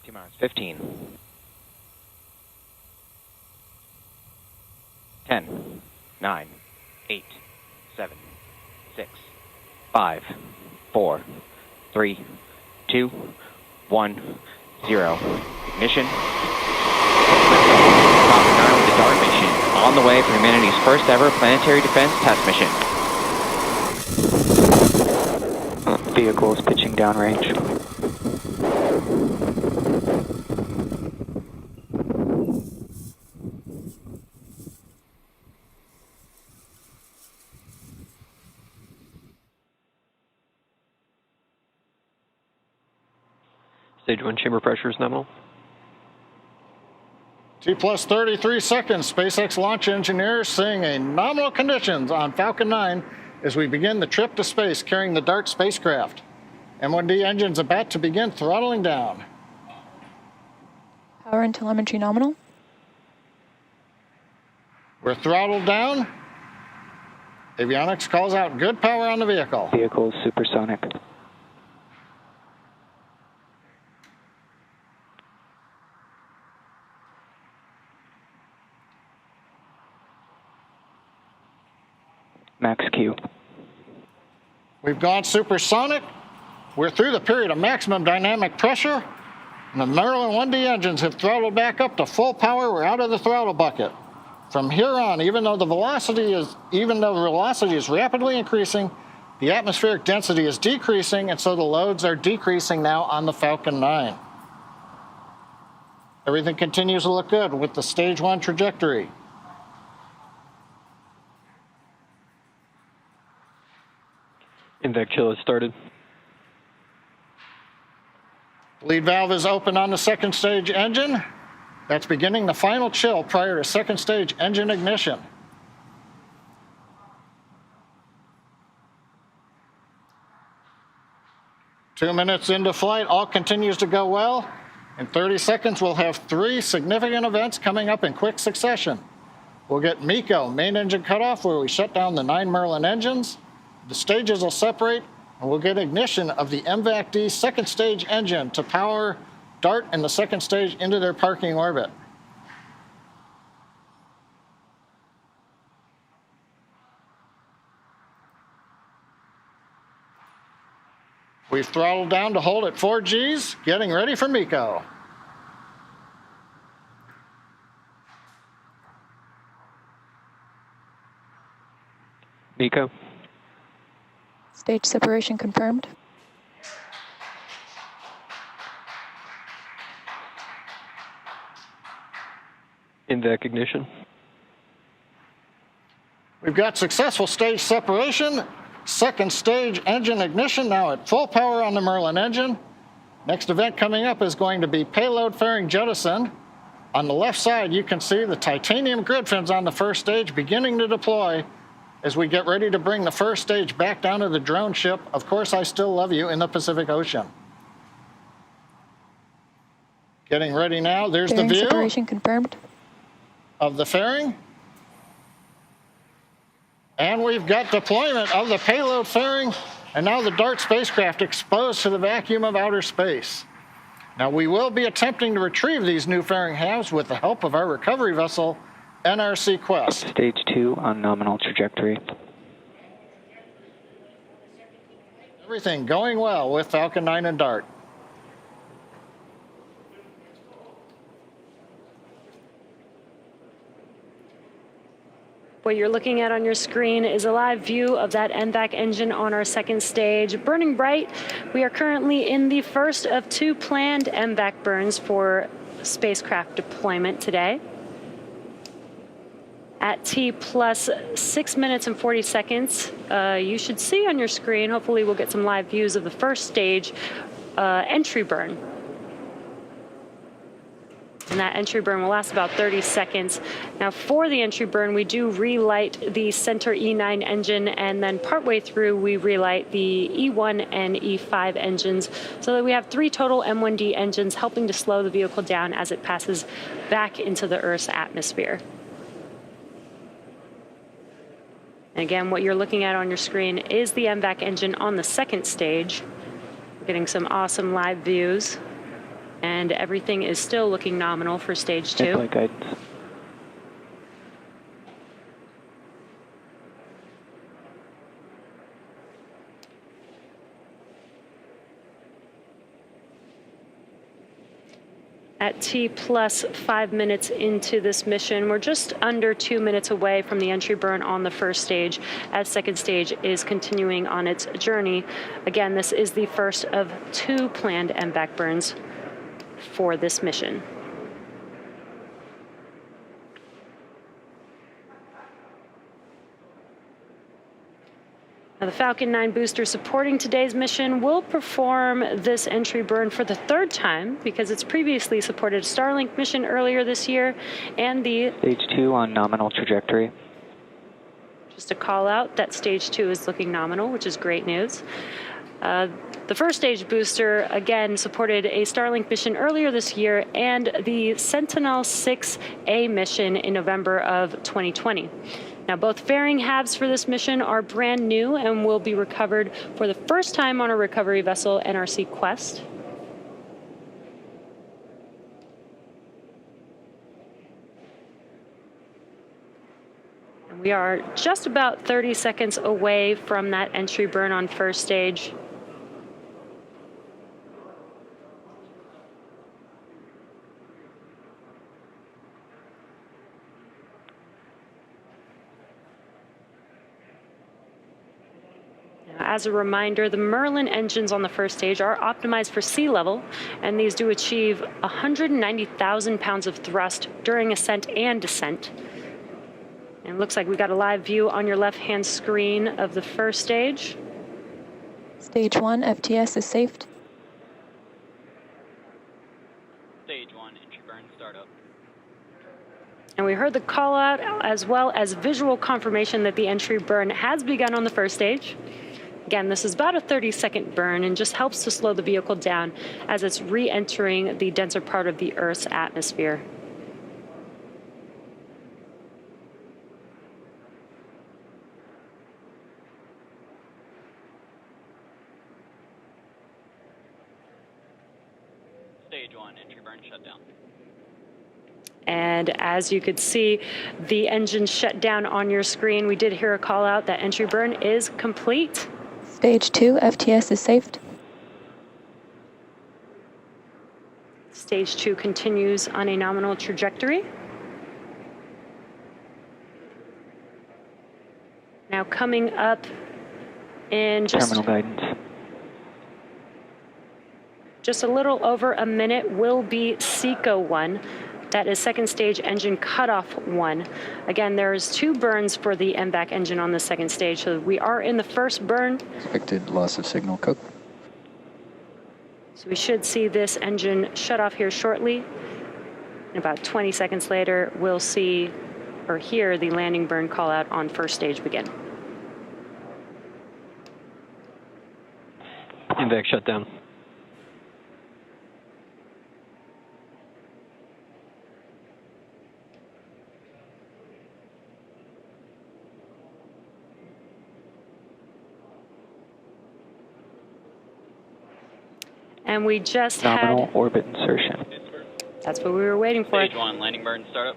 T-minus 15. 10, 9, 8, 7, 6, 5, 4, 3, 2, 1, 0. Ignition. Falcon 9 with the DART mission on the way for humanity's first ever planetary defense test mission. Vehicles pitching downrange. Stage 1 chamber pressure is nominal. T plus 33 seconds. SpaceX launch engineers seeing a nominal conditions on Falcon 9 as we begin the trip to space carrying the DART spacecraft. M1D engines about to begin throttling down. Power and telemetry nominal. We're throttled down. Avionics calls out good power on the vehicle. Vehicles supersonic. Max Q. We've gone supersonic. We're through the period of maximum dynamic pressure. And the Maryland 1D engines have throttled back up to full power. We're out of the throttle bucket. From here on, even though the velocity is rapidly increasing, the atmospheric density is decreasing, and so the loads are decreasing now on the Falcon 9. Everything continues to look good with the stage 1 trajectory. Invac chill has started. Lead valve is open on the second stage engine. That's beginning the final chill prior to second stage engine ignition. Two minutes into flight, all continues to go well. In 30 seconds, we'll have 3 significant events coming up in quick succession. We'll get MECO, main engine cutoff, where we shut down the 9 Merlin engines. The stages will separate, and we'll get ignition of the MVAC-D second stage engine to power DART and the second stage into their parking orbit. We've throttled down to hold at 4 Gs, getting ready for MECO. MECO. Stage separation confirmed. Invac ignition. We've got successful stage separation. Second stage engine ignition now at full power on the Merlin engine. Next event coming up is going to be payload fairing jettison. On the left side, you can see the titanium grid fins on the first stage beginning to deploy as we get ready to bring the first stage back down to the drone ship, Of Course I Still Love You, in the Pacific Ocean. Getting ready now. There's the view Separation confirmed. of the fairing. And we've got deployment of the payload fairing, and now the DART spacecraft exposed to the vacuum of outer space. Now, we will be attempting to retrieve these new fairing halves with the help of our recovery vessel, NRC Quest. Stage 2 on nominal trajectory. Everything going well with Falcon 9 and DART. What you're looking at on your screen is a live view of that MVAC engine on our second stage, burning bright. We are currently in the first of 2 planned MVAC burns for spacecraft deployment today. At T plus 6 minutes and 40 seconds, you should see on your screen, hopefully we'll get some live views of the first stage entry burn. And that entry burn will last about 30 seconds. Now for the entry burn, we do relight the center E9 engine, and then partway through we relight the E1 and E5 engines, so that we have 3 total M1D engines helping to slow the vehicle down as it passes back into the Earth's atmosphere. And again, what you're looking at on your screen is the MVAC engine on the second stage. We're getting some awesome live views. And everything is still looking nominal for stage 2. Mid-flight guidance. At T plus 5 minutes into this mission, we're just under 2 minutes away from the entry burn on the first stage, as second stage is continuing on its journey. Again, this is the first of 2 planned MVAC burns for this mission. Now, the Falcon 9 booster supporting today's mission will perform this entry burn for the 3rd time because it's previously supported a Starlink mission earlier this year and the... Stage 2 on nominal trajectory. Just to call out that stage 2 is looking nominal, which is great news. The first stage booster, again, supported a Starlink mission earlier this year and the Sentinel-6A mission in November of 2020. Now, both fairing halves for this mission are brand new and will be recovered for the first time on a recovery vessel, NRC Quest. And we are just about 30 seconds away from that entry burn on first stage. As a reminder, the Merlin engines on the first stage are optimized for sea level, and these do achieve 190,000 pounds of thrust during ascent and descent. And it looks like we got a live view on your left-hand screen of the first stage. Stage 1 FTS is safed. Stage 1, entry burn startup. And we heard the call out as well as visual confirmation that the entry burn has begun on the first stage. Again, this is about a 30-second burn and just helps to slow the vehicle down as it's re-entering the denser part of the Earth's atmosphere. Stage 1, entry burn shutdown. And as you could see, the engine shut down on your screen. We did hear a call out that entry burn is complete. Stage 2 FTS is safed. Stage 2 continues on a nominal trajectory. Now coming up in Terminal guidance. just a little over a minute will be SECO 1. That is second stage engine cutoff 1. Again, there's 2 burns for the MVAC engine on the second stage, so we are in the first burn. Expected loss of signal, Cook. So we should see this engine shut off here shortly. And about 20 seconds later, we'll see or hear the landing burn call out on first stage begin. MVAC shutdown. And we just Nominal had, orbit insertion. that's what we were waiting for. Stage 1, landing burn startup.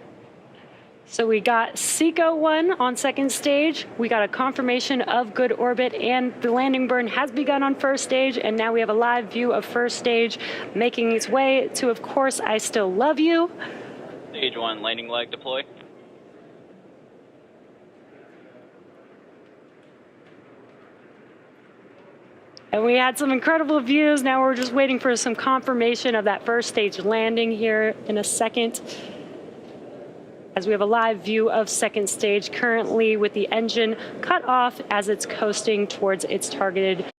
So we got SECO 1 on second stage. We got a confirmation of good orbit, and the landing burn has begun on first stage. And now we have a live view of first stage making its way to, of course, I Still Love You. Stage 1, landing leg deploy. And we had some incredible views. Now we're just waiting for some confirmation of that first stage landing here in a second. As we have a live view of second stage currently with the engine cut off as it's coasting towards its targeted